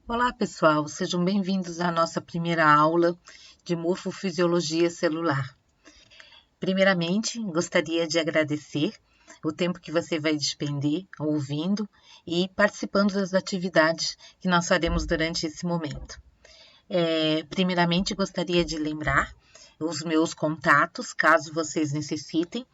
Olá, pessoal, sejam bem-vindos à nossa primeira aula de morfofisiologia celular. Primeiramente, gostaria de agradecer o tempo que você vai despender ouvindo e participando das atividades que nós faremos durante esse momento. Primeiramente, gostaria de lembrar os meus contatos, caso vocês necessitem.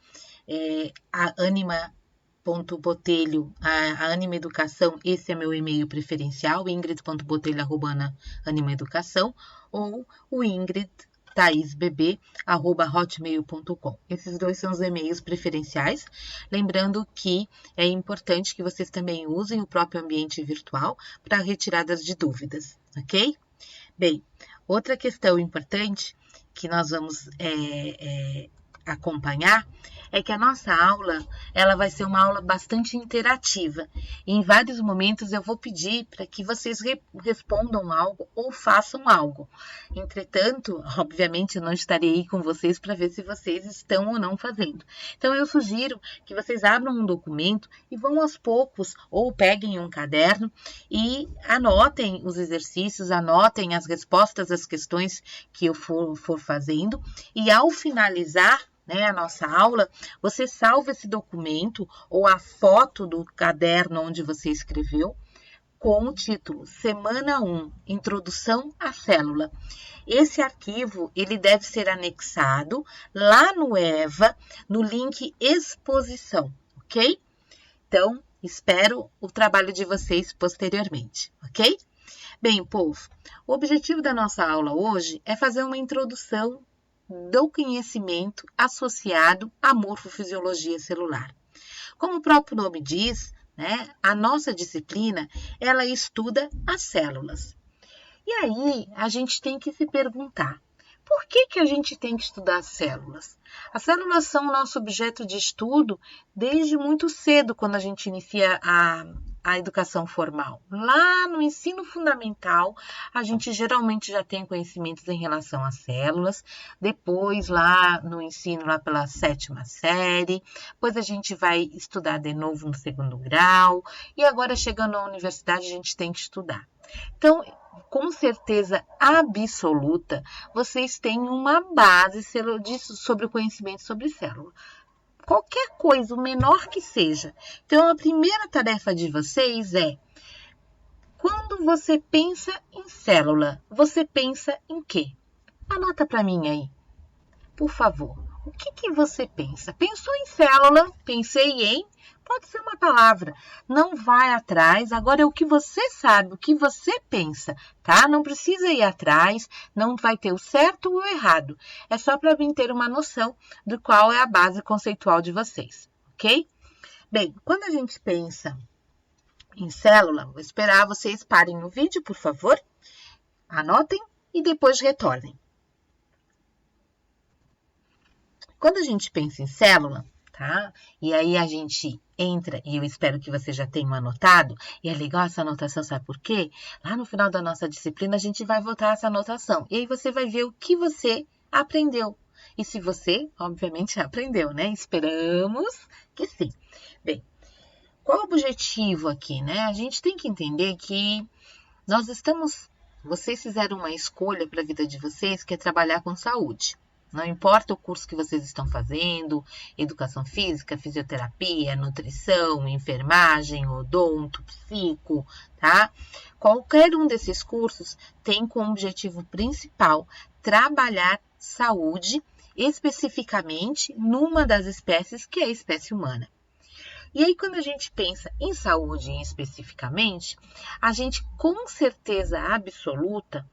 A Anima.botelho, a Anima Educação, esse é meu e-mail preferencial, ingrid.botelho@animaeducação, ou o ingrid.taisbb@hotmail.com. Esses dois são os e-mails preferenciais. Lembrando que é importante que vocês também usem o próprio ambiente virtual para retiradas de dúvidas, ok? Bem, outra questão importante que nós vamos acompanhar é que a nossa aula ela vai ser uma aula bastante interativa. E em vários momentos eu vou pedir para que vocês respondam algo ou façam algo. Entretanto, obviamente, eu não estarei aí com vocês para ver se vocês estão ou não fazendo. Então, eu sugiro que vocês abram um documento e vão aos poucos, ou peguem um caderno e anotem os exercícios, anotem as respostas às questões que eu for fazendo. E ao finalizar, a nossa aula, você salva esse documento ou a foto do caderno onde você escreveu com o título Semana 1, Introdução à Célula. Esse arquivo, ele deve ser anexado lá no EVA, no link Exposição, ok? Então, espero o trabalho de vocês posteriormente, ok? Bem, povo, o objetivo da nossa aula hoje é fazer uma introdução do conhecimento associado à morfofisiologia celular. Como o próprio nome diz, a nossa disciplina, ela estuda as células. E aí, a gente tem que se perguntar, por que a gente tem que estudar as células? As células são o nosso objeto de estudo desde muito cedo, quando a gente inicia a educação formal. Lá no ensino fundamental, a gente geralmente já tem conhecimentos em relação às células. Depois, lá no ensino, lá pela 7ª série. Depois a gente vai estudar de novo no 2º grau. E agora, chegando à universidade, a gente tem que estudar. Então, com certeza absoluta, vocês têm uma base sobre o conhecimento sobre célula. Qualquer coisa, o menor que seja. Então, a primeira tarefa de vocês é, quando você pensa em célula, você pensa em quê? Anota para mim aí, por favor. O que você pensa? Pensou em célula? Pensei em... Pode ser uma palavra. Não vai atrás. Agora é o que você sabe, o que você pensa, tá? Não precisa ir atrás, não vai ter o certo ou o errado. É só para mim ter uma noção do qual é a base conceitual de vocês, ok? Bem, quando a gente pensa em célula, vou esperar vocês parem no vídeo, por favor. Anotem e depois retornem. Quando a gente pensa em célula, tá? E aí a gente entra, e eu espero que você já tenha anotado, e é legal essa anotação, sabe por quê? Lá no final da nossa disciplina, a gente vai voltar essa anotação, e aí você vai ver o que você aprendeu. E se você, obviamente, aprendeu, né? Esperamos que sim. Bem, qual o objetivo aqui, né? A gente tem que entender que vocês fizeram uma escolha para a vida de vocês, que é trabalhar com saúde. Não importa o curso que vocês estão fazendo, educação física, fisioterapia, nutrição, enfermagem, odonto, psico, tá? Qualquer um desses cursos tem como objetivo principal trabalhar saúde, especificamente numa das espécies que é a espécie humana. E aí, quando a gente pensa em saúde especificamente, a gente com certeza absoluta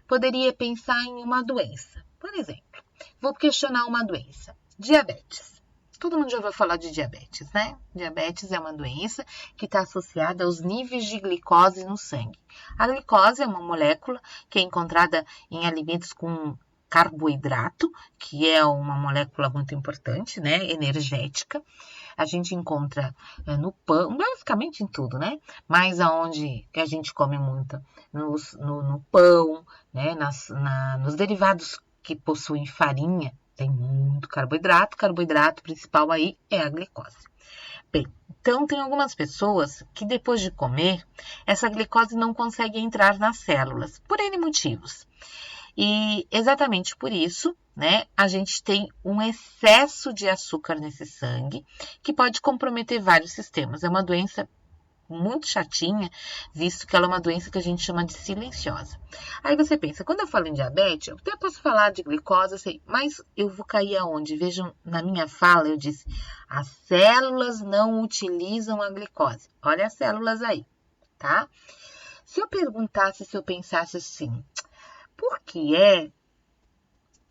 poderia pensar em uma doença. Por exemplo, vou questionar uma doença, diabetes. Todo mundo já ouviu falar de diabetes, né? Diabetes é uma doença que está associada aos níveis de glicose no sangue. A glicose é uma molécula que é encontrada em alimentos com carboidrato, que é uma molécula muito importante, né? Energética. A gente encontra no pão, basicamente em tudo, né? Mas aonde que a gente come muito? No pão, né? Nos derivados que possuem farinha, tem muito carboidrato. O carboidrato principal aí é a glicose. Bem, então tem algumas pessoas que depois de comer, essa glicose não consegue entrar nas células, por N motivos. E exatamente por isso, né, a gente tem um excesso de açúcar nesse sangue, que pode comprometer vários sistemas. É uma doença muito chatinha, visto que ela é uma doença que a gente chama de silenciosa. Aí você pensa, quando eu falo em diabetes, eu até posso falar de glicose, assim, mas eu vou cair aonde? Vejam, na minha fala eu disse, as células não utilizam a glicose. Olha as células aí, tá? Se eu pensasse assim, por que é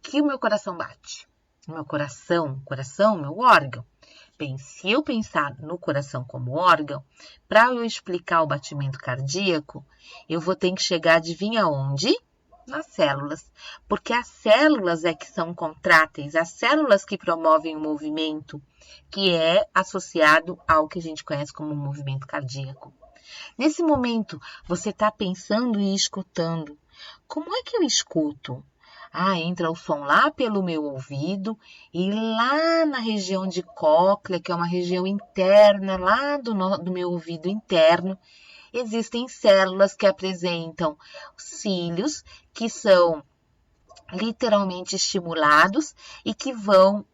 que o meu coração bate? O meu coração, meu órgão. Bem, se eu pensar no coração como órgão, para eu explicar o batimento cardíaco, eu vou ter que chegar, adivinha onde? Nas células. Porque as células é que são contráteis, as células que promovem o movimento, que é associado ao que a gente conhece como movimento cardíaco. Nesse momento, você está pensando e escutando. Como é que eu escuto? Entra o som lá pelo meu ouvido e lá na região de cóclea, que é uma região interna, lá do meu ouvido interno, existem células que apresentam cílios, que são literalmente estimulados e que vão,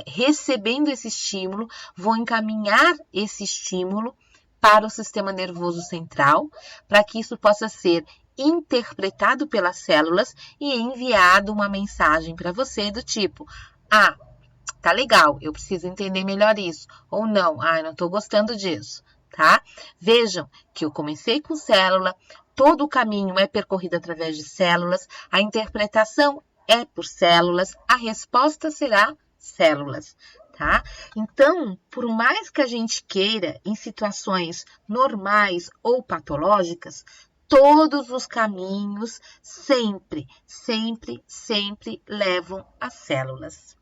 recebendo esse estímulo, vão encaminhar esse estímulo para o sistema nervoso central, para que isso possa ser interpretado pelas células e enviado uma mensagem para você do tipo, tá legal, eu preciso entender melhor isso, ou não, não estou gostando disso, tá? Vejam que eu comecei com célula, todo o caminho é percorrido através de células, a interpretação é por células, a resposta será células, tá? Então, por mais que a gente queira, em situações normais ou patológicas, todos os caminhos sempre levam às células.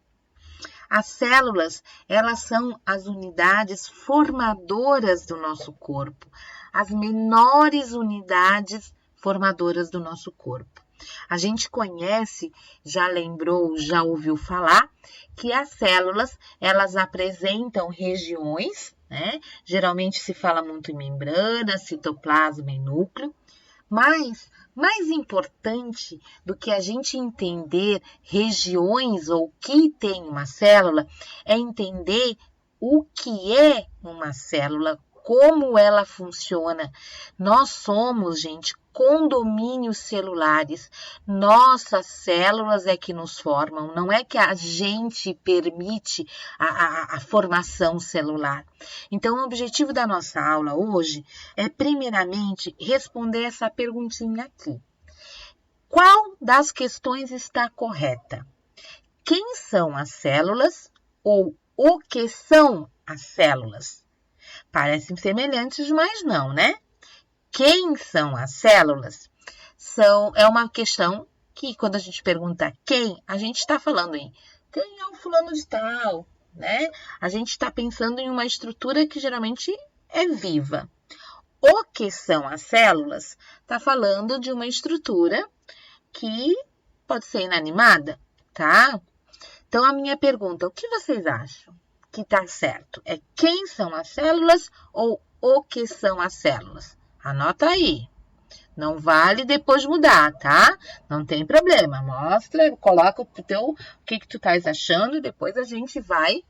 As células, elas são as unidades formadoras do nosso corpo, as menores unidades formadoras do nosso corpo. A gente conhece, já lembrou, já ouviu falar, que as células, elas apresentam regiões, né? Geralmente se fala muito em membrana, citoplasma e núcleo, mas mais importante do que a gente entender regiões ou o que tem uma célula, é entender o que é uma célula, como ela funciona. Nós somos, gente, condomínios celulares. Nossas células é que nos formam, não é que a gente permite a formação celular. Então, o objetivo da nossa aula hoje é, primeiramente, responder essa perguntinha aqui. Qual das questões está correta? Quem são as células ou o que são as células? Parecem semelhantes, mas não, né? Quem são as células? É uma questão que, quando a gente pergunta quem, a gente está falando em quem é o fulano de tal, né? A gente está pensando em uma estrutura que geralmente é viva. O que são as células? Está falando de uma estrutura que pode ser inanimada, tá? Então, a minha pergunta, o que vocês acham que está certo? É quem são as células ou o que são as células? Anota aí. Não vale depois mudar, tá? Não tem problema. Mostra, coloca o que tu estás achando e depois a gente vai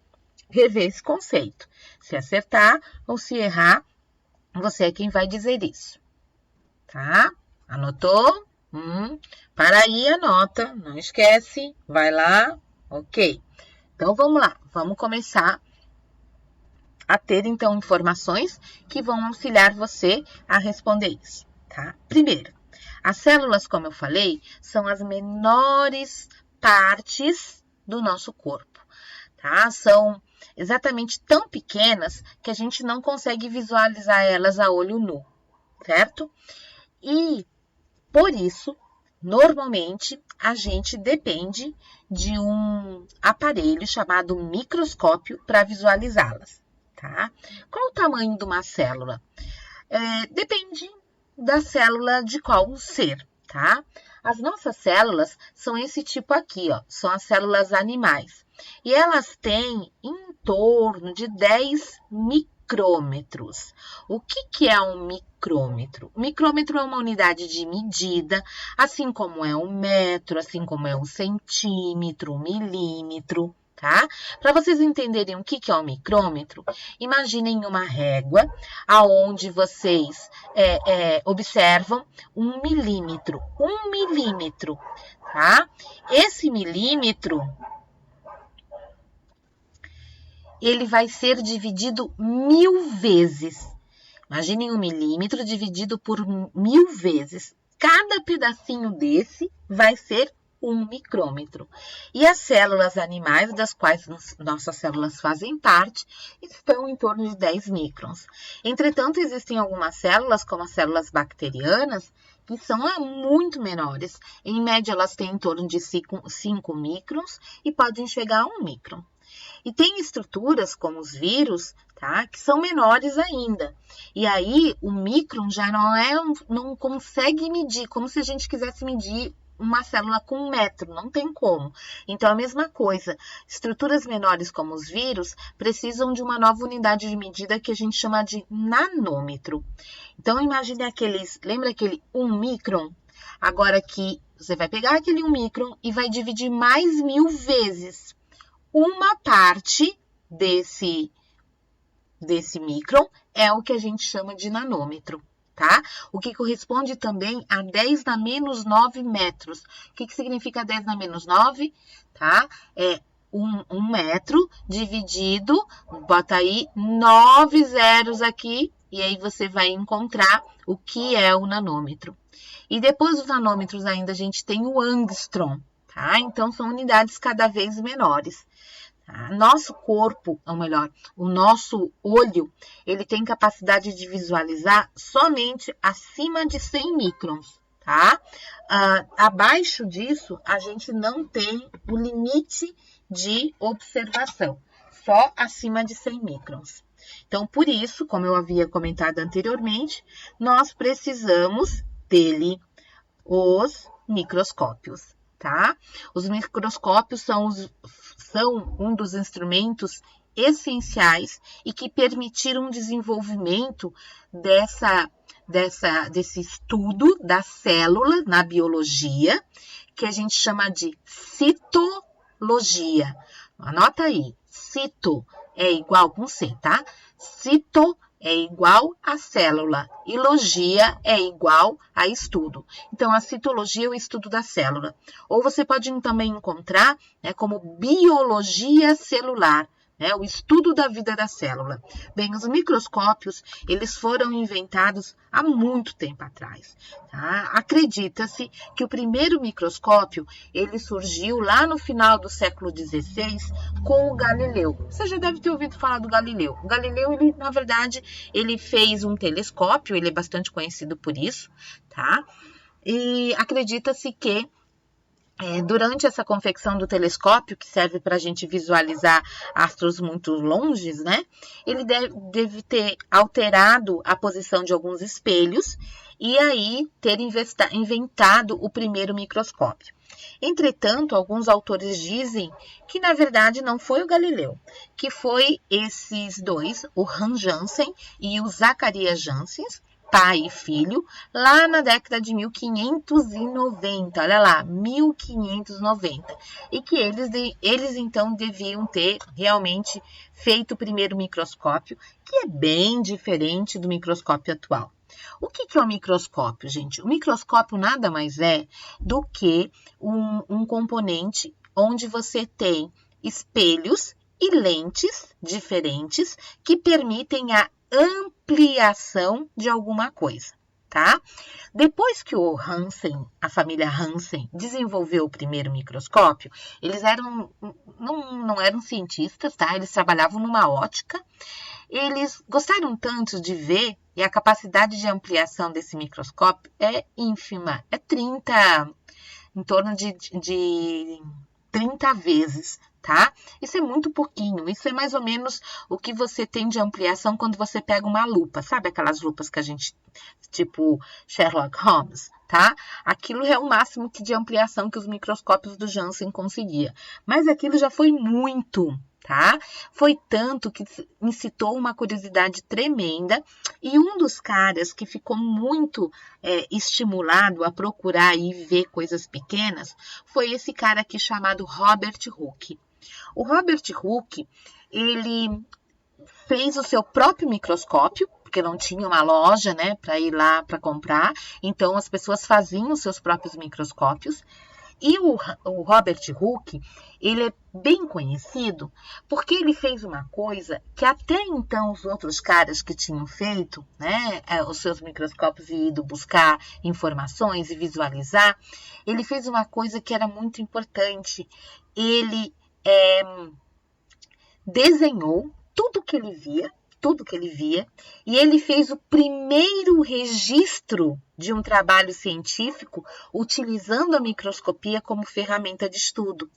rever esse conceito. Se acertar ou se errar, você é quem vai dizer isso. Tá? Anotou? Para aí, anota. Não esquece. Vai lá. Ok. Então, vamos lá. Vamos começar a ter, então, informações que vão auxiliar você a responder isso, tá? Primeiro, as células, como eu falei, são as menores partes do nosso corpo, tá? São exatamente tão pequenas que a gente não consegue visualizar elas a olho nu, certo? E, por isso, normalmente, a gente depende de um aparelho chamado microscópio para visualizá-las. Tá? Qual o tamanho de uma célula? Depende da célula de qual ser, tá? As nossas células são esse tipo aqui, ó, são as células animais. E elas têm em torno de 10 micrômetros. O que é um micrômetro? O micrômetro é uma unidade de medida, assim como é um metro, assim como é um centímetro, um milímetro, tá? Para vocês entenderem o que é um micrômetro, imaginem uma régua aonde vocês observam um milímetro, tá? Esse milímetro, ele vai ser dividido 1000 vezes. Imaginem um milímetro dividido por 1000 vezes. Cada pedacinho desse vai ser um micrômetro. E as células animais, das quais nossas células fazem parte, estão em torno de 10 microns. Entretanto, existem algumas células, como as células bacterianas, que são muito menores. Em média, elas têm em torno de 5 microns e podem chegar a 1 micron. E tem estruturas, como os vírus, tá, que são menores ainda. E aí, o micron já não consegue medir, como se a gente quisesse medir uma célula com 1 metro, não tem como. Então, a mesma coisa, estruturas menores como os vírus precisam de uma nova unidade de medida que a gente chama de nanômetro. Então, imagine lembra aquele 1 micron? Agora que você vai pegar aquele 1 micron e vai dividir mais 1000 vezes. Uma parte desse micron é o que a gente chama de nanômetro, tá? O que corresponde também a 10 na menos 9 metros. O que significa 10 na menos 9? Tá? É 1 metro dividido, bota aí 9 zeros aqui, e aí você vai encontrar o que é o nanômetro. E depois dos nanômetros ainda a gente tem o angstrom, tá? Então, são unidades cada vez menores. Nosso corpo, ou melhor, o nosso olho, ele tem capacidade de visualizar somente acima de 100 microns, tá? Abaixo disso, a gente não tem o limite de observação, só acima de 100 microns. Então, por isso, como eu havia comentado anteriormente, nós precisamos os microscópios, tá? Os microscópios são um dos instrumentos essenciais e que permitiram o desenvolvimento desse estudo da célula na biologia, que a gente chama de citologia. Anota aí, cito é igual com C, tá? Cito é igual a célula e logia é igual a estudo. Então, a citologia é o estudo da célula. Ou você pode também encontrar como biologia celular, o estudo da vida da célula. Bem, os microscópios, eles foram inventados há muito tempo atrás, tá? Acredita-se que o primeiro microscópio, ele surgiu lá no final do século XVI com o Galileu. Você já deve ter ouvido falar do Galileu. O Galileu, na verdade, ele fez um telescópio, ele é bastante conhecido por isso, tá? E acredita-se que durante essa confecção do telescópio, que serve para a gente visualizar astros muito longes, né? Ele deve ter alterado a posição de alguns espelhos e aí ter inventado o primeiro microscópio. Entretanto, alguns autores dizem que, na verdade, não foi o Galileu, que foi esses dois, o Hans Janssen e o Zacharias Janssen, pai e filho, lá na década de 1590, olha lá, 1590, e que eles então deviam ter realmente feito o primeiro microscópio, que é bem diferente do microscópio atual. O que é o microscópio, gente? O microscópio nada mais é do que um componente onde você tem espelhos e lentes diferentes que permitem a ampliação de alguma coisa, tá? Depois que a família Hansen desenvolveu o primeiro microscópio, eles não eram cientistas, tá? Eles trabalhavam numa ótica. Eles gostaram tanto de ver, e a capacidade de ampliação desse microscópio é ínfima, é em torno de 30 vezes, tá? Isso é muito pouquinho, isso é mais ou menos o que você tem de ampliação quando você pega uma lupa, sabe aquelas lupas que a gente, tipo Sherlock Holmes, tá? Aquilo é o máximo de ampliação que os microscópios do Janssen conseguia, mas aquilo já foi muito, tá? Foi tanto que incitou uma curiosidade tremenda e um dos caras que ficou muito estimulado a procurar e ver coisas pequenas foi esse cara aqui chamado Robert Hooke. O Robert Hooke, ele fez o seu próprio microscópio, porque não tinha uma loja, né, para ir lá para comprar, então as pessoas faziam os seus próprios microscópios. E o Robert Hooke, ele é bem conhecido porque ele fez uma coisa que até então os outros caras que tinham feito, né, os seus microscópios e ido buscar informações e visualizar, ele fez uma coisa que era muito importante. Ele desenhou tudo que ele via, e ele fez o primeiro registro de um trabalho científico utilizando a microscopia como ferramenta de estudo.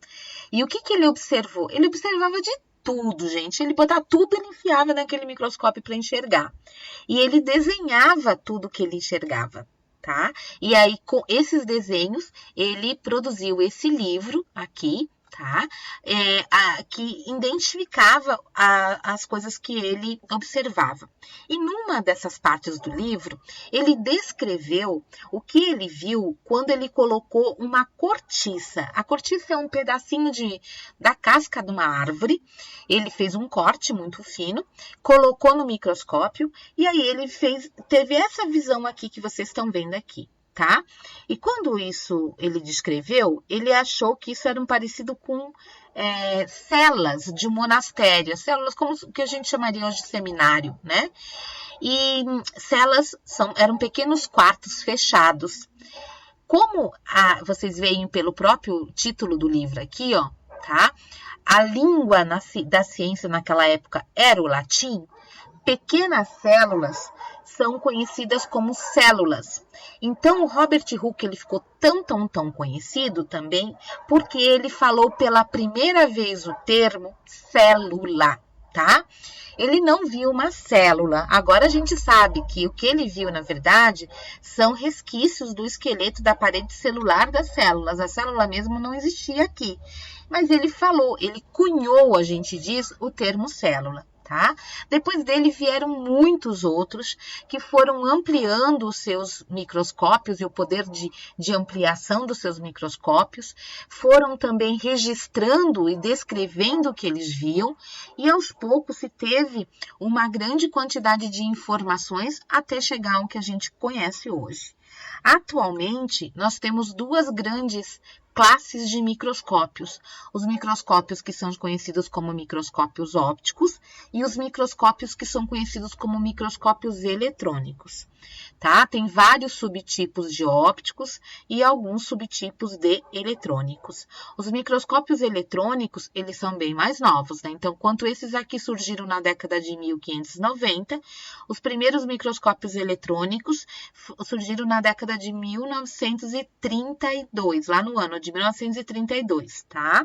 E o que ele observou? Ele observava de tudo, gente. Ele botava tudo, ele enfiava naquele microscópio para enxergar. E ele desenhava tudo que ele enxergava, tá? E aí, com esses desenhos, ele produziu esse livro aqui, tá? Que identificava as coisas que ele observava. E numa dessas partes do livro, ele descreveu o que ele viu quando ele colocou uma cortiça. A cortiça é um pedacinho da casca de uma árvore. Ele fez um corte muito fino, colocou no microscópio e aí ele teve essa visão aqui que vocês estão vendo aqui. Tá? E quando isso ele descreveu, ele achou que isso era parecido com celas de um monastério, células como o que a gente chamaria hoje de seminário, né? E celas eram pequenos quartos fechados. Como vocês veem pelo próprio título do livro aqui, ó, tá? A língua da ciência naquela época era o latim. Pequenas células são conhecidas como células. Então, o Robert Hooke ele ficou tão conhecido também porque ele falou pela primeira vez o termo célula, tá? Ele não viu uma célula. Agora a gente sabe que o que ele viu, na verdade, são resquícios do esqueleto da parede celular das células. A célula mesmo não existia aqui. Mas ele cunhou, a gente diz, o termo célula. Tá? Depois dele vieram muitos outros que foram ampliando os seus microscópios e o poder de ampliação dos seus microscópios, foram também registrando e descrevendo o que eles viam, e aos poucos se teve uma grande quantidade de informações até chegar ao que a gente conhece hoje. Atualmente, nós temos duas grandes classes de microscópios. Os microscópios que são conhecidos como microscópios ópticos e os microscópios que são conhecidos como microscópios eletrônicos. Tá? Tem vários subtipos de ópticos e alguns subtipos de eletrônicos. Os microscópios eletrônicos, eles são bem mais novos, né? Então, enquanto esses aqui surgiram na década de 1590, os primeiros microscópios eletrônicos surgiram na década de 1932, lá no ano de 1932, tá?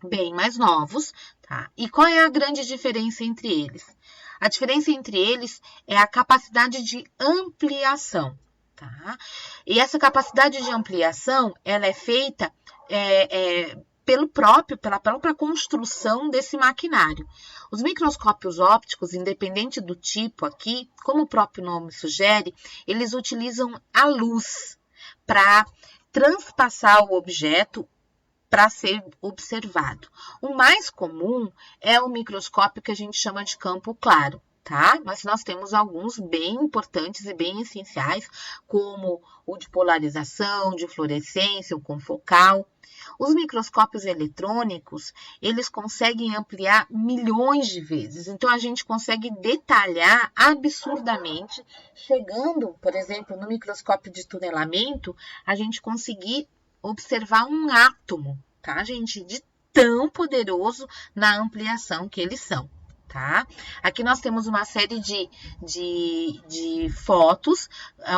Bem mais novos, tá? E qual é a grande diferença entre eles? A diferença entre eles é a capacidade de ampliação, tá? E essa capacidade de ampliação, ela é feita pela própria construção desse maquinário. Os microscópios ópticos, independente do tipo aqui, como o próprio nome sugere, eles utilizam a luz para transpassar o objeto para ser observado. O mais comum é o microscópio que a gente chama de campo claro, tá? Mas nós temos alguns bem importantes e bem essenciais, como o de polarização, de fluorescência, o confocal. Os microscópios eletrônicos, eles conseguem ampliar milhões de vezes. Então, a gente consegue detalhar absurdamente, chegando, por exemplo, no microscópio de tunelamento, a gente conseguir observar um átomo, tá, gente? De tão poderoso na ampliação que eles são. Tá? Aqui nós temos uma série de fotos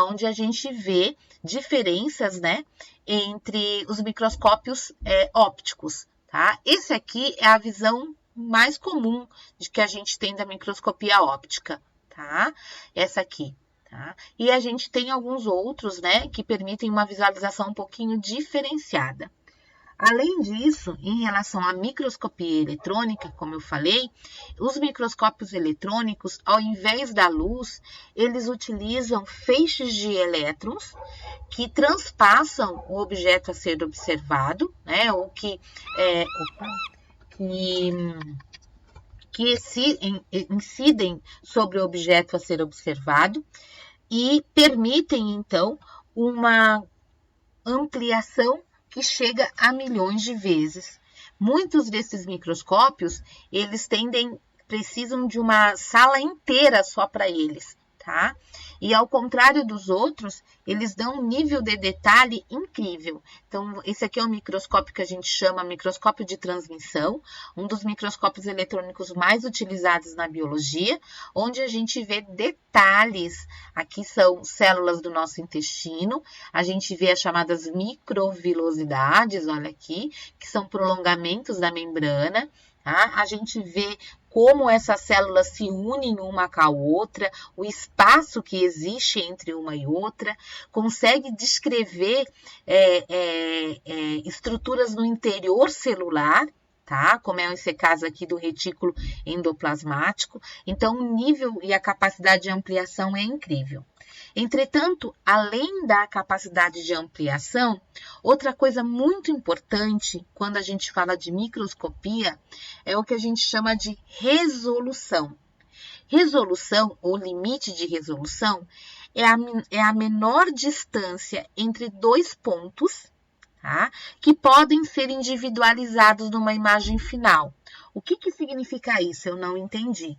onde a gente vê diferenças, né, entre os microscópios ópticos, tá? Esse aqui é a visão mais comum de que a gente tem da microscopia óptica, tá? Essa aqui, tá? E a gente tem alguns outros, né, que permitem uma visualização um pouquinho diferenciada. Além disso, em relação à microscopia eletrônica, como eu falei, os microscópios eletrônicos, ao invés da luz, eles utilizam feixes de elétrons que transpassam o objeto a ser observado, né, ou que incidem sobre o objeto a ser observado e permitem, então, uma ampliação que chega a milhões de vezes. Muitos desses microscópios, eles precisam de uma sala inteira só para eles, tá? E ao contrário dos outros, eles dão um nível de detalhe incrível. Então, esse aqui é um microscópio que a gente chama microscópio de transmissão, um dos microscópios eletrônicos mais utilizados na biologia, onde a gente vê detalhes. Aqui são células do nosso intestino, a gente vê as chamadas microvilosidades, olha aqui, que são prolongamentos da membrana. Tá? A gente vê como essas células se unem uma com a outra, o espaço que existe entre uma e outra, consegue descrever estruturas no interior celular, tá? Como é esse caso aqui do retículo endoplasmático. Então, o nível e a capacidade de ampliação é incrível. Entretanto, além da capacidade de ampliação, outra coisa muito importante quando a gente fala de microscopia é o que a gente chama de resolução. Resolução, ou limite de resolução, é a menor distância entre dois pontos, tá? Que podem ser individualizados numa imagem final. O que significa isso? Eu não entendi.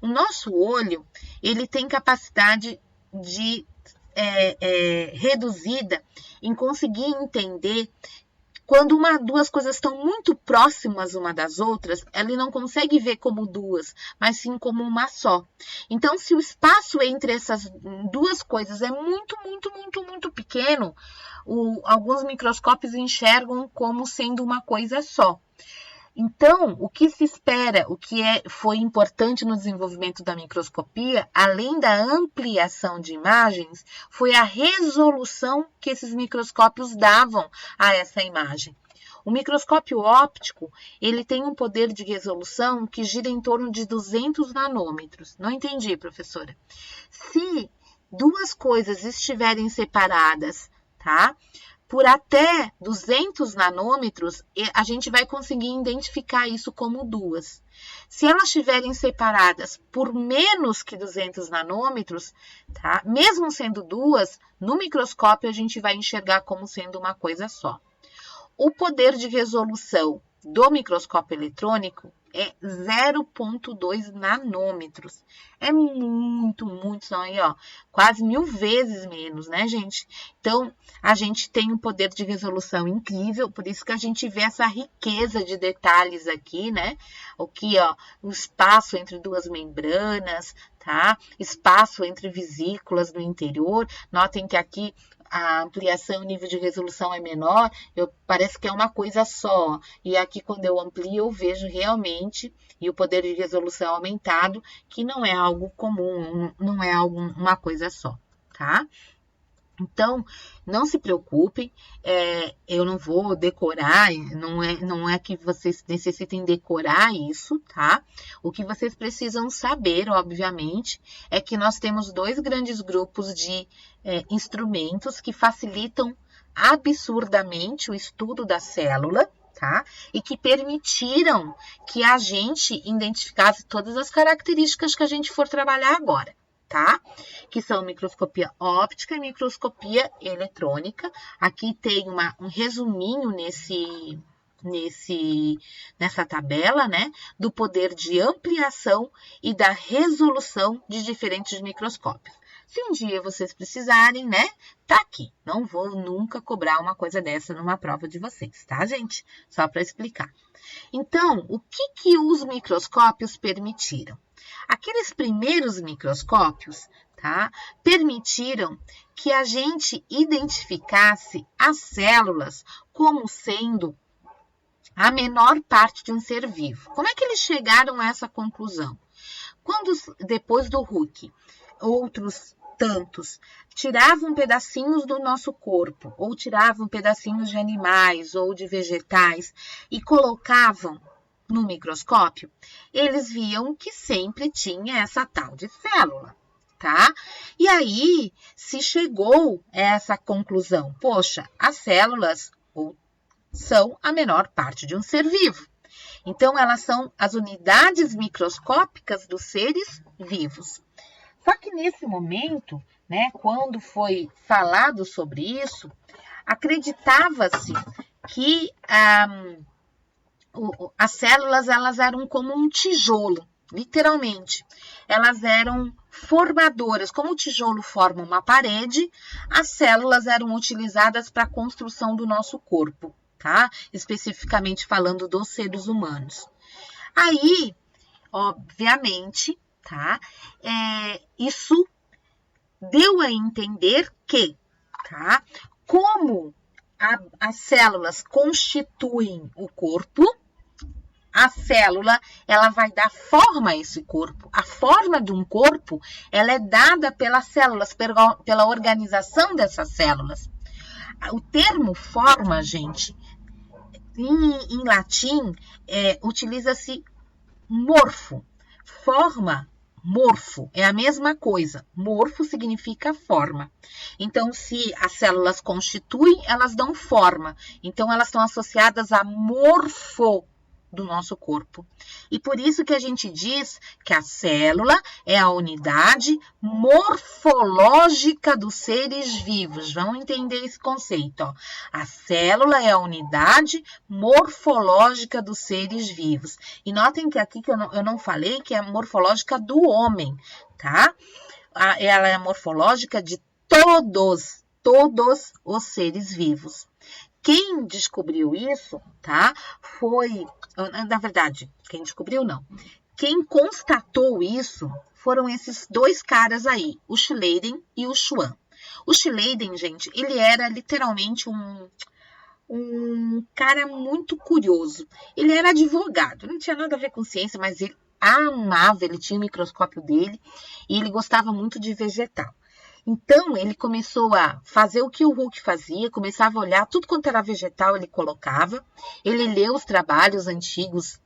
O nosso olho, ele tem capacidade reduzida em conseguir entender quando duas coisas estão muito próximas uma das outras, ele não consegue ver como duas, mas sim como uma só. Então, se o espaço entre essas duas coisas é muito pequeno, alguns microscópios enxergam como sendo uma coisa só. Então, o que se espera, foi importante no desenvolvimento da microscopia, além da ampliação de imagens, foi a resolução que esses microscópios davam a essa imagem. O microscópio óptico, ele tem um poder de resolução que gira em torno de 200 nanômetros. Não entendi, professora. Se duas coisas estiverem separadas, tá? Por até 200 nanômetros, a gente vai conseguir identificar isso como duas. Se elas estiverem separadas por menos que 200 nanômetros, tá? Mesmo sendo duas, no microscópio a gente vai enxergar como sendo uma coisa só. O poder de resolução do microscópio eletrônico é 0,2 nanômetros. É muito, são aí, ó, quase 1000 vezes menos, né, gente? Então, a gente tem um poder de resolução incrível, por isso que a gente vê essa riqueza de detalhes aqui, né? Aqui, ó, o espaço entre duas membranas, tá? Espaço entre vesículas no interior. Notem que aqui a ampliação, o nível de resolução é menor, parece que é uma coisa só. E aqui, quando eu amplio, eu vejo realmente, e o poder de resolução aumentado, que não é algo comum, não é uma coisa só, tá? Então, não se preocupem, eu não vou decorar, não é que vocês necessitem decorar isso, tá? O que vocês precisam saber, obviamente, é que nós temos dois grandes grupos de instrumentos que facilitam absurdamente o estudo da célula, tá? E que permitiram que a gente identificasse todas as características que a gente for trabalhar agora. Tá? Que são microscopia óptica e microscopia eletrônica. Aqui tem um resuminho nessa tabela, né? Do poder de ampliação e da resolução de diferentes microscópios. Se um dia vocês precisarem, né? Tá aqui. Não vou nunca cobrar uma coisa dessa numa prova de vocês, tá, gente? Só para explicar. Então, o que os microscópios permitiram? Aqueles primeiros microscópios, tá, permitiram que a gente identificasse as células como sendo a menor parte de um ser vivo. Como é que eles chegaram a essa conclusão? Quando, depois do Hooke, outros tantos tiravam pedacinhos do nosso corpo, ou tiravam pedacinhos de animais ou de vegetais e colocavam no microscópio, eles viam que sempre tinha essa tal de célula, tá? E aí se chegou a essa conclusão: poxa, as células são a menor parte de um ser vivo. Então, elas são as unidades microscópicas dos seres vivos. Só que nesse momento, né, quando foi falado sobre isso, acreditava-se que as células elas eram como um tijolo, literalmente. Elas eram formadoras. Como o tijolo forma uma parede, as células eram utilizadas para a construção do nosso corpo, tá? Especificamente falando dos seres humanos. Aí, obviamente, tá? Isso deu a entender que, tá? Como as células constituem o corpo, a célula, ela vai dar forma a esse corpo. A forma de um corpo, ela é dada pelas células, pela organização dessas células. O termo forma, gente, em latim, utiliza-se morfo. Forma, morfo, é a mesma coisa. Morfo significa forma. Então, se as células constituem, elas dão forma. Então, elas estão associadas a morfo do nosso corpo. E por isso que a gente diz que a célula é a unidade morfológica dos seres vivos. Vamos entender esse conceito, ó. A célula é a unidade morfológica dos seres vivos. E notem que aqui que eu não falei que é a morfológica do homem, tá? Ela é a morfológica de todos os seres vivos. Quem descobriu isso, tá? Foi, na verdade, quem descobriu não. Quem constatou isso foram esses dois caras aí, o Schleiden e o Schwann. O Schleiden, gente, ele era literalmente um cara muito curioso. Ele era advogado, não tinha nada a ver com ciência, mas ele amava, ele tinha o microscópio dele e ele gostava muito de vegetal. Então, ele começou a fazer o que o Hooke fazia, começava a olhar tudo quanto era vegetal, ele colocava, ele leu os trabalhos antigos,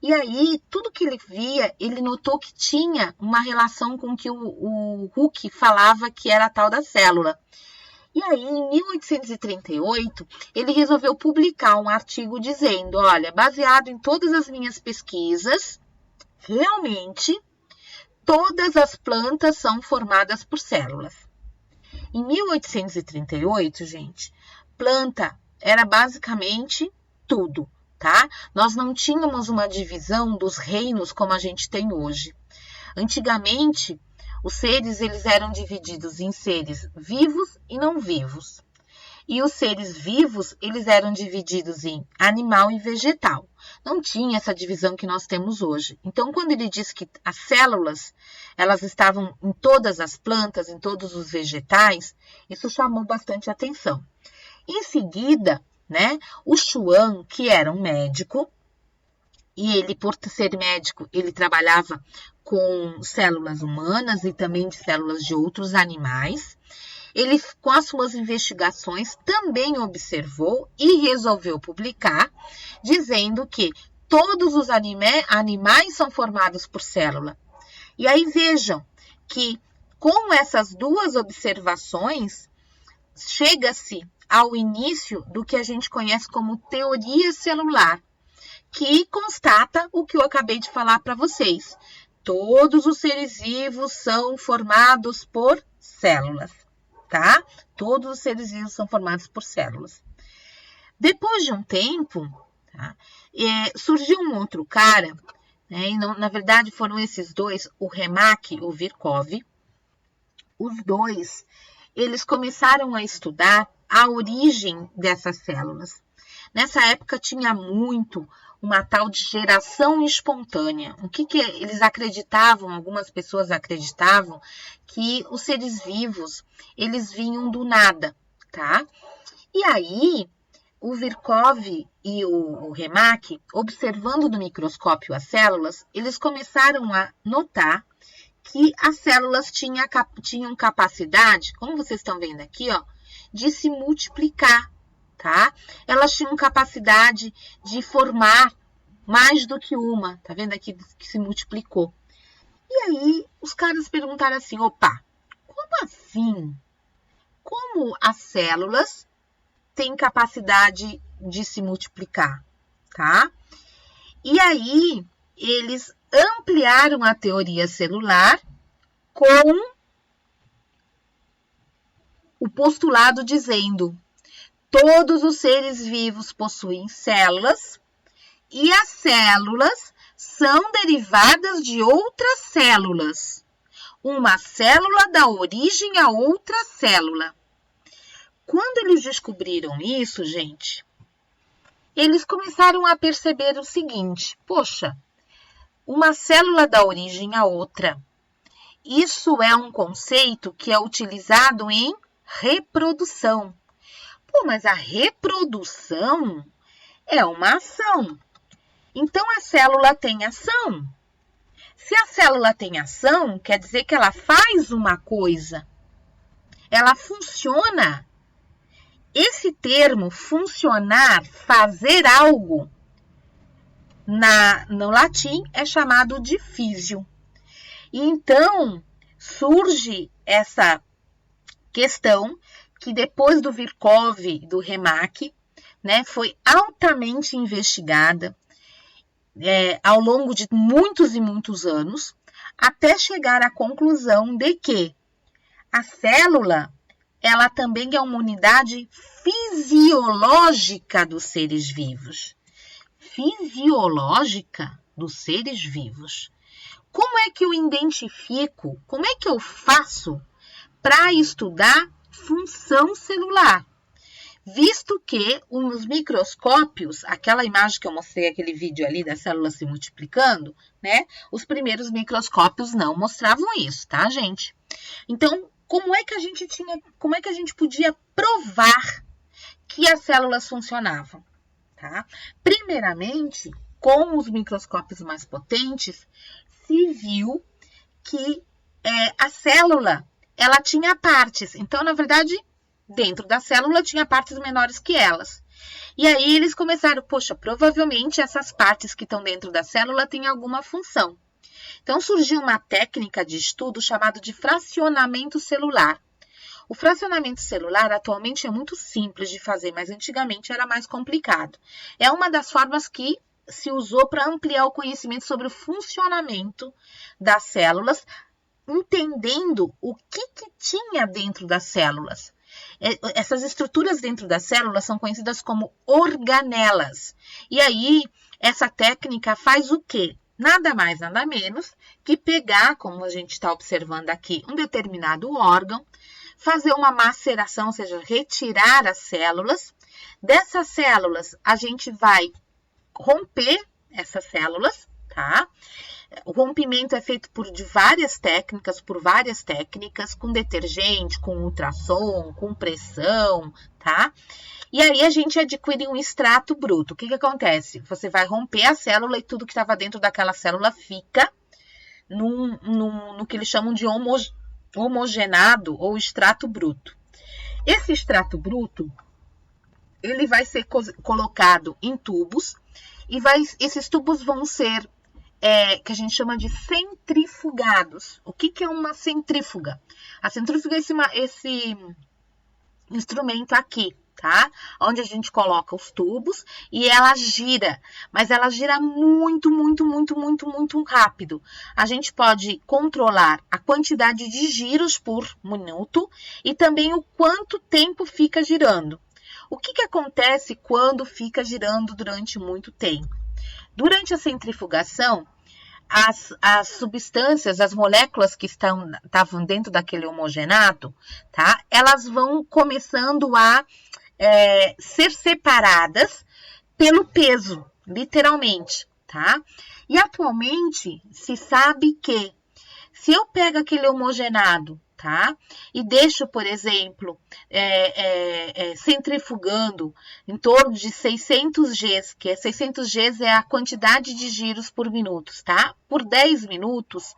e aí, tudo que ele via, ele notou que tinha uma relação com o que o Hooke falava que era a tal da célula. E aí, em 1838, ele resolveu publicar um artigo dizendo, olha, baseado em todas as minhas pesquisas, realmente, todas as plantas são formadas por células. Em 1838, gente, planta era basicamente tudo, tá? Nós não tínhamos uma divisão dos reinos como a gente tem hoje. Antigamente, os seres eles eram divididos em seres vivos e não vivos. E os seres vivos, eles eram divididos em animal e vegetal. Não tinha essa divisão que nós temos hoje. Então, quando ele diz que as células, elas estavam em todas as plantas, em todos os vegetais, isso chamou bastante atenção. Em seguida, né, o Schwann, que era um médico, e ele, por ser médico, ele trabalhava com células humanas e também de células de outros animais. Ele, com as suas investigações, também observou e resolveu publicar, dizendo que todos os animais são formados por célula. E aí vejam que com essas duas observações, chega-se ao início do que a gente conhece como teoria celular, que constata o que eu acabei de falar para vocês. Todos os seres vivos são formados por células. Tá? Todos os seres vivos são formados por células. Depois de um tempo, tá? Surgiu um outro cara, né? E não, na verdade foram esses dois, o Remak e o Virchow. Os dois, eles começaram a estudar a origem dessas células. Nessa época tinha muito uma tal de geração espontânea. O que eles acreditavam, algumas pessoas acreditavam, que os seres vivos, eles vinham do nada, tá? E aí, o Virchow e o Remak, observando no microscópio as células, eles começaram a notar que as células tinham capacidade, como vocês estão vendo aqui, ó, de se multiplicar, tá? Elas tinham capacidade de formar mais do que uma, tá vendo aqui que se multiplicou? E aí os caras perguntaram assim, opa, como assim? Como as células têm capacidade de se multiplicar, tá? E aí eles ampliaram a teoria celular com o postulado dizendo: todos os seres vivos possuem células e as células são derivadas de outras células. Uma célula dá origem a outra célula. Quando eles descobriram isso, gente, eles começaram a perceber o seguinte: poxa, uma célula dá origem a outra. Isso é um conceito que é utilizado em reprodução. Pô, mas a reprodução é uma ação. Então, a célula tem ação. Se a célula tem ação, quer dizer que ela faz uma coisa. Ela funciona. Esse termo, funcionar, fazer algo, no latim é chamado de físio. E então, surge essa questão que depois do Virchow e do Remak, né, foi altamente investigada ao longo de muitos e muitos anos, até chegar à conclusão de que a célula, ela também é uma unidade fisiológica dos seres vivos. Fisiológica dos seres vivos. Como é que eu identifico, como é que eu faço para estudar função celular? Visto que os microscópios, aquela imagem que eu mostrei, aquele vídeo ali das células se multiplicando, né? Os primeiros microscópios não mostravam isso, tá, gente? Então, como é que a gente podia provar que as células funcionavam, tá? Primeiramente, com os microscópios mais potentes, se viu que a célula, ela tinha partes. Então, na verdade, dentro da célula tinha partes menores que elas. E aí eles começaram, poxa, provavelmente essas partes que estão dentro da célula têm alguma função. Então, surgiu uma técnica de estudo chamada de fracionamento celular. O fracionamento celular atualmente é muito simples de fazer, mas antigamente era mais complicado. É uma das formas que se usou para ampliar o conhecimento sobre o funcionamento das células, entendendo o que tinha dentro das células. Essas estruturas dentro das células são conhecidas como organelas. E aí, essa técnica faz o quê? Nada mais, nada menos que pegar, como a gente está observando aqui, um determinado órgão, fazer uma maceração, ou seja, retirar as células. Dessas células, a gente vai romper essas células, tá? O rompimento é feito por várias técnicas, com detergente, com ultrassom, com pressão, tá? E aí a gente adquire um extrato bruto. O que acontece? Você vai romper a célula e tudo que estava dentro daquela célula fica no que eles chamam de homogenado ou extrato bruto. Esse extrato bruto, ele vai ser colocado em tubos e esses tubos vão ser que a gente chama de centrifugados. O que é uma centrífuga? A centrífuga é esse instrumento aqui, tá? Onde a gente coloca os tubos e ela gira, mas ela gira muito, muito, muito, muito, muito rápido. A gente pode controlar a quantidade de giros por minuto e também o quanto tempo fica girando. O que acontece quando fica girando durante muito tempo? Durante a centrifugação, as substâncias, as moléculas que estavam dentro daquele homogenato, tá? Elas vão começando a ser separadas pelo peso, literalmente, tá? E atualmente se sabe que se eu pego aquele homogenado, tá? E deixo, por exemplo, centrifugando em torno de 600 Gs, que 600 Gs é a quantidade de giros por minuto, tá? Por 10 minutos,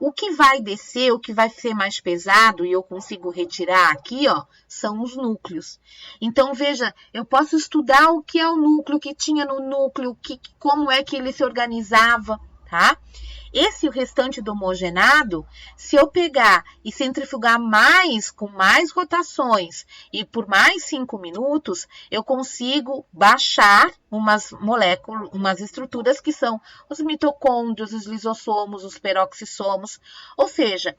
o que vai descer, o que vai ser mais pesado, e eu consigo retirar aqui, ó, são os núcleos. Então, veja, eu posso estudar o que é o núcleo, o que tinha no núcleo, como é que ele se organizava, tá? Esse restante do homogenado, se eu pegar e centrifugar mais, com mais rotações e por mais 5 minutos, eu consigo baixar umas moléculas, umas estruturas que são os mitocôndrios, os lisossomos, os peroxissomos. Ou seja,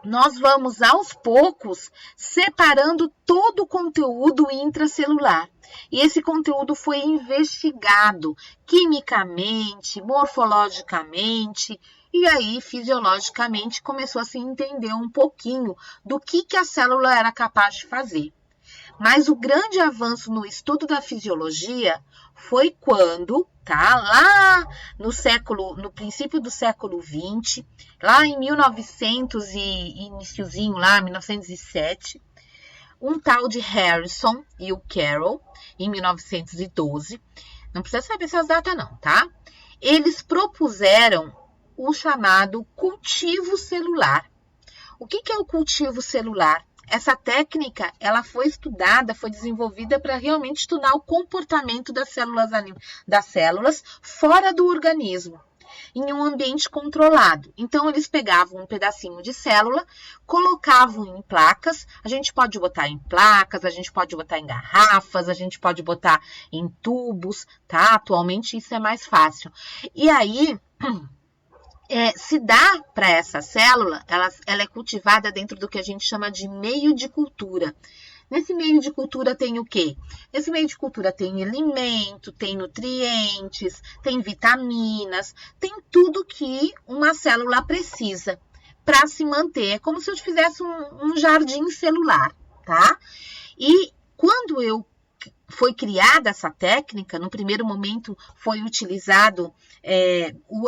nós vamos aos poucos separando todo o conteúdo intracelular. E esse conteúdo foi investigado quimicamente, morfologicamente, e aí fisiologicamente começou a se entender um pouquinho do que a célula era capaz de fazer. Mas o grande avanço no estudo da fisiologia foi quando, tá, lá no princípio do século XX, lá em 1900 e iniciozinho lá, 1907, um tal de Harrison e o Carroll, em 1912, não precisa saber essas datas não, tá? Eles propuseram o chamado cultivo celular. O que é o cultivo celular? Essa técnica, ela foi estudada, foi desenvolvida para realmente estudar o comportamento das células fora do organismo, em um ambiente controlado. Então, eles pegavam um pedacinho de célula, colocavam em placas, a gente pode botar em placas, a gente pode botar em garrafas, a gente pode botar em tubos, tá? Atualmente isso é mais fácil. E aí, se dá para essa célula, ela é cultivada dentro do que a gente chama de meio de cultura. Nesse meio de cultura tem o quê? Nesse meio de cultura tem alimento, tem nutrientes, tem vitaminas, tem tudo que uma célula precisa para se manter. É como se eu fizesse um jardim celular, tá? E quando foi criada essa técnica, no primeiro momento foi utilizado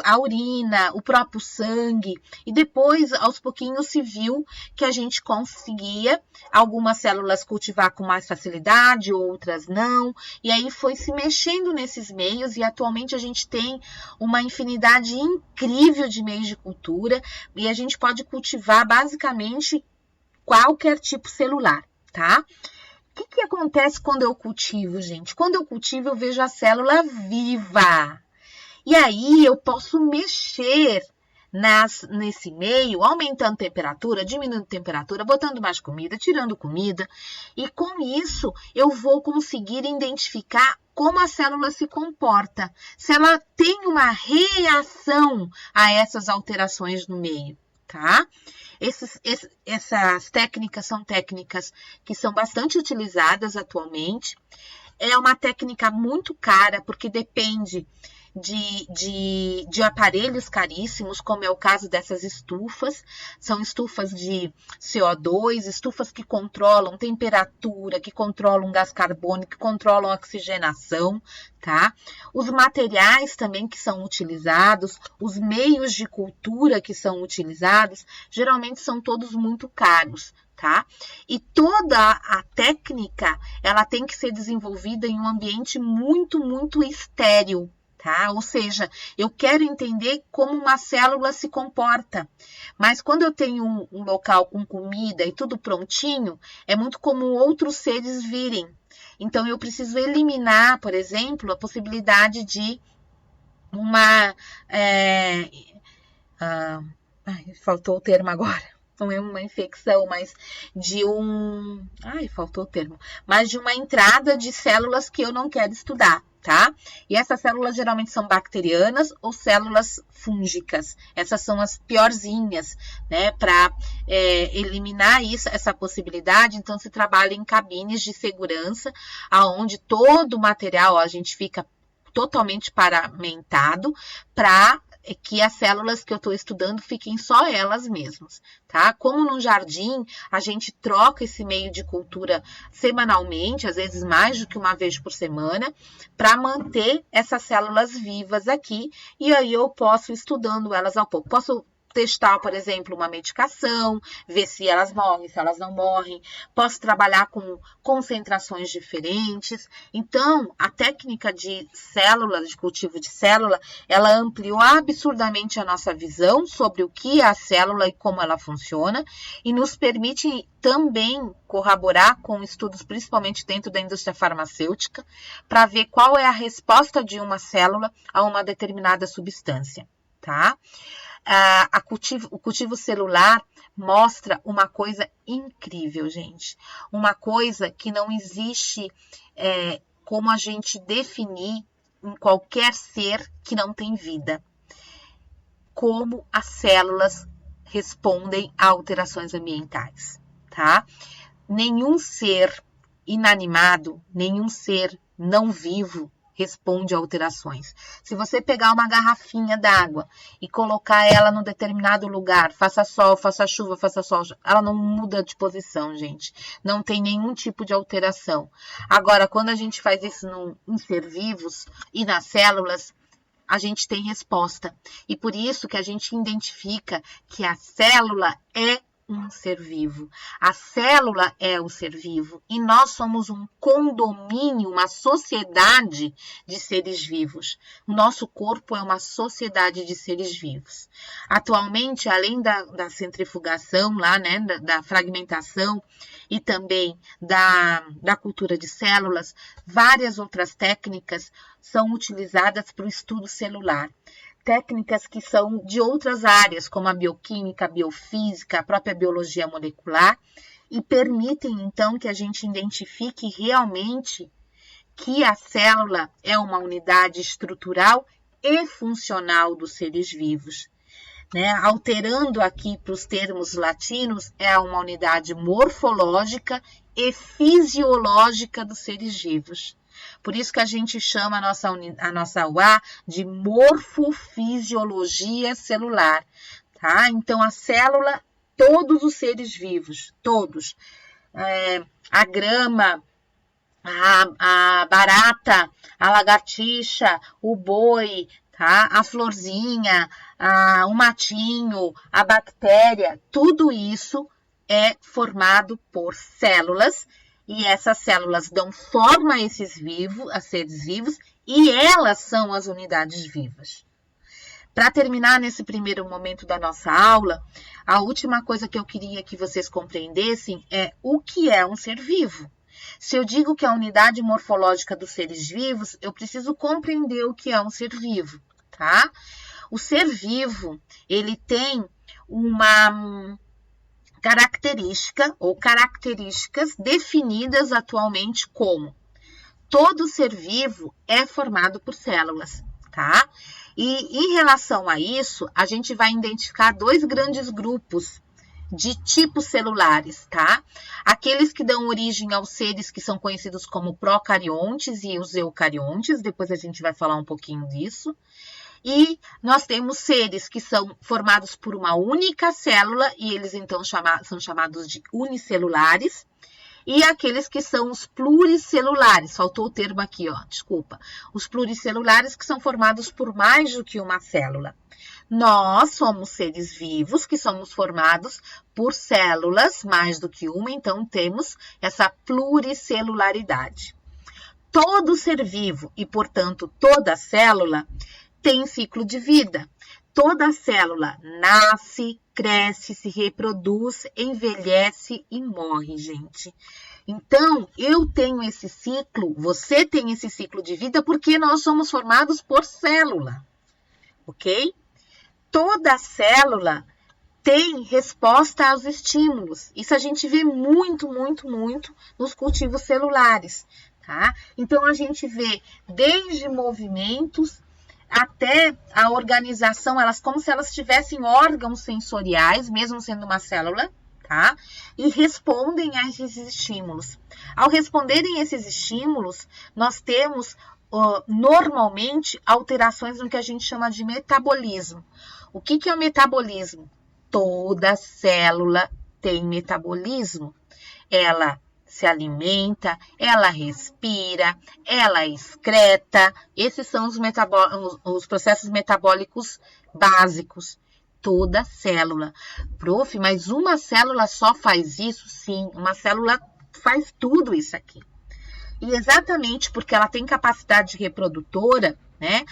a urina, o próprio sangue, e depois, aos pouquinhos, se viu que a gente conseguia algumas células cultivar com mais facilidade, outras não, e aí foi se mexendo nesses meios, e atualmente a gente tem uma infinidade incrível de meios de cultura, e a gente pode cultivar basicamente qualquer tipo celular, tá? O que acontece quando eu cultivo, gente? Quando eu cultivo, eu vejo a célula viva. E aí, eu posso mexer nesse meio, aumentando temperatura, diminuindo temperatura, botando mais comida, tirando comida. E com isso, eu vou conseguir identificar como a célula se comporta. Se ela tem uma reação a essas alterações no meio, tá? Essas técnicas são técnicas que são bastante utilizadas atualmente. É uma técnica muito cara, porque depende de aparelhos caríssimos, como é o caso dessas estufas. São estufas de CO2, estufas que controlam temperatura, que controlam gás carbônico, que controlam oxigenação, tá? Os materiais também que são utilizados, os meios de cultura que são utilizados, geralmente são todos muito caros, tá? E toda a técnica, ela tem que ser desenvolvida em um ambiente muito, muito estéril, tá? Ou seja, eu quero entender como uma célula se comporta. Mas quando eu tenho um local com comida e tudo prontinho, é muito comum outros seres virem. Então, eu preciso eliminar, por exemplo, a possibilidade de faltou o termo agora. Não é uma infecção, mas faltou o termo. Mas de uma entrada de células que eu não quero estudar, tá? E essas células geralmente são bacterianas ou células fúngicas. Essas são as piorzinhas, né? Para eliminar essa possibilidade, então se trabalha em cabines de segurança, aonde todo o material, a gente fica totalmente paramentado para que as células que eu estou estudando fiquem só elas mesmas, tá? Como no jardim, a gente troca esse meio de cultura semanalmente, às vezes mais do que uma vez por semana, para manter essas células vivas aqui, e aí eu posso ir estudando elas ao pouco. Posso testar, por exemplo, uma medicação, ver se elas morrem, se elas não morrem. Posso trabalhar com concentrações diferentes. Então, a técnica de célula, de cultivo de célula, ela ampliou absurdamente a nossa visão sobre o que é a célula e como ela funciona, e nos permite também corroborar com estudos, principalmente dentro da indústria farmacêutica, para ver qual é a resposta de uma célula a uma determinada substância, tá? O cultivo celular mostra uma coisa incrível, gente. Uma coisa que não existe como a gente definir em qualquer ser que não tem vida. Como as células respondem a alterações ambientais, tá? Nenhum ser inanimado, nenhum ser não vivo responde a alterações. Se você pegar uma garrafinha d'água e colocar ela num determinado lugar, faça sol, faça chuva, faça sol, ela não muda de posição, gente. Não tem nenhum tipo de alteração. Agora, quando a gente faz isso em ser vivos e nas células, a gente tem resposta. E por isso que a gente identifica que a célula é um ser vivo. A célula é o ser vivo e nós somos um condomínio, uma sociedade de seres vivos. O nosso corpo é uma sociedade de seres vivos. Atualmente, além da centrifugação lá, né, da fragmentação e também da cultura de células, várias outras técnicas são utilizadas para o estudo celular. Técnicas que são de outras áreas, como a bioquímica, a biofísica, a própria biologia molecular, e permitem, então, que a gente identifique realmente que a célula é uma unidade estrutural e funcional dos seres vivos. Né? Alterando aqui para os termos latinos, é uma unidade morfológica e fisiológica dos seres vivos. Por isso que a gente chama a nossa UA de morfofisiologia celular, tá? Então, a célula, todos os seres vivos, todos. A grama, a barata, a lagartixa, o boi, tá? A florzinha, o matinho, a bactéria, tudo isso é formado por células. E essas células dão forma a esses seres vivos, e elas são as unidades vivas. Para terminar nesse primeiro momento da nossa aula, a última coisa que eu queria que vocês compreendessem é o que é um ser vivo. Se eu digo que é a unidade morfológica dos seres vivos, eu preciso compreender o que é um ser vivo, tá? O ser vivo, ele tem uma característica ou características definidas atualmente como: todo ser vivo é formado por células, tá? E em relação a isso, a gente vai identificar dois grandes grupos de tipos celulares, tá? Aqueles que dão origem aos seres que são conhecidos como procariontes e os eucariontes, depois a gente vai falar um pouquinho disso. E nós temos seres que são formados por uma única célula, e eles então são chamados de unicelulares, e aqueles que são os pluricelulares, faltou o termo aqui, ó, desculpa. Os pluricelulares que são formados por mais do que uma célula. Nós somos seres vivos que somos formados por células, mais do que uma, então temos essa pluricelularidade. Todo ser vivo e, portanto, toda célula tem ciclo de vida. Toda célula nasce, cresce, se reproduz, envelhece e morre, gente. Então, eu tenho esse ciclo, você tem esse ciclo de vida porque nós somos formados por célula, ok? Toda célula tem resposta aos estímulos. Isso a gente vê muito, muito, muito nos cultivos celulares, tá? Então, a gente vê desde movimentos até a organização, elas como se elas tivessem órgãos sensoriais, mesmo sendo uma célula, tá? E respondem a esses estímulos. Ao responderem esses estímulos, nós temos normalmente alterações no que a gente chama de metabolismo. O que é o metabolismo? Toda célula tem metabolismo. Ela se alimenta, ela respira, ela excreta. Esses são os processos metabólicos básicos. toda célula. Prof, mas uma célula só faz isso? Sim, uma célula faz tudo isso aqui. E exatamente porque ela tem capacidade reprodutora, né?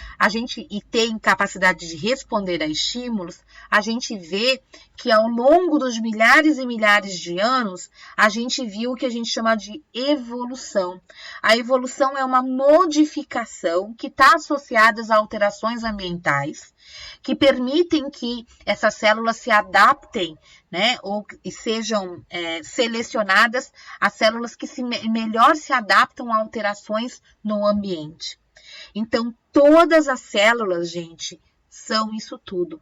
E tem capacidade de responder a estímulos, a gente vê que ao longo dos milhares e milhares de anos, a gente viu o que a gente chama de evolução. A evolução é uma modificação que está associada a alterações ambientais, que permitem que essas células se adaptem, né, ou sejam selecionadas as células que melhor se adaptam a alterações no ambiente. Então, todas as células, gente, são isso tudo,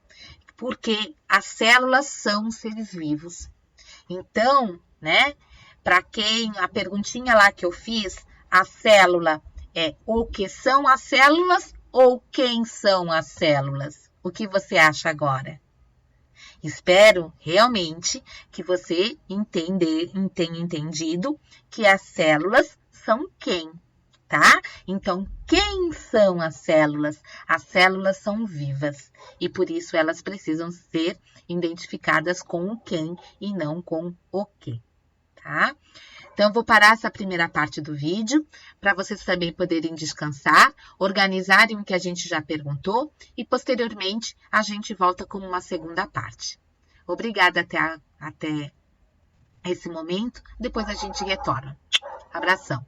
porque as células são seres vivos. Então, né, para quem, a perguntinha lá que eu fiz, a célula é o que são as células ou quem são as células? O que você acha agora? Espero realmente que você tenha entendido que as células são quem, tá? Então, quem são as células? As células são vivas e por isso elas precisam ser identificadas com o quem e não com o que, tá? Então, eu vou parar essa primeira parte do vídeo para vocês também poderem descansar, organizarem o que a gente já perguntou e, posteriormente, a gente volta com uma segunda parte. Obrigada até esse momento, depois a gente retorna. Abração!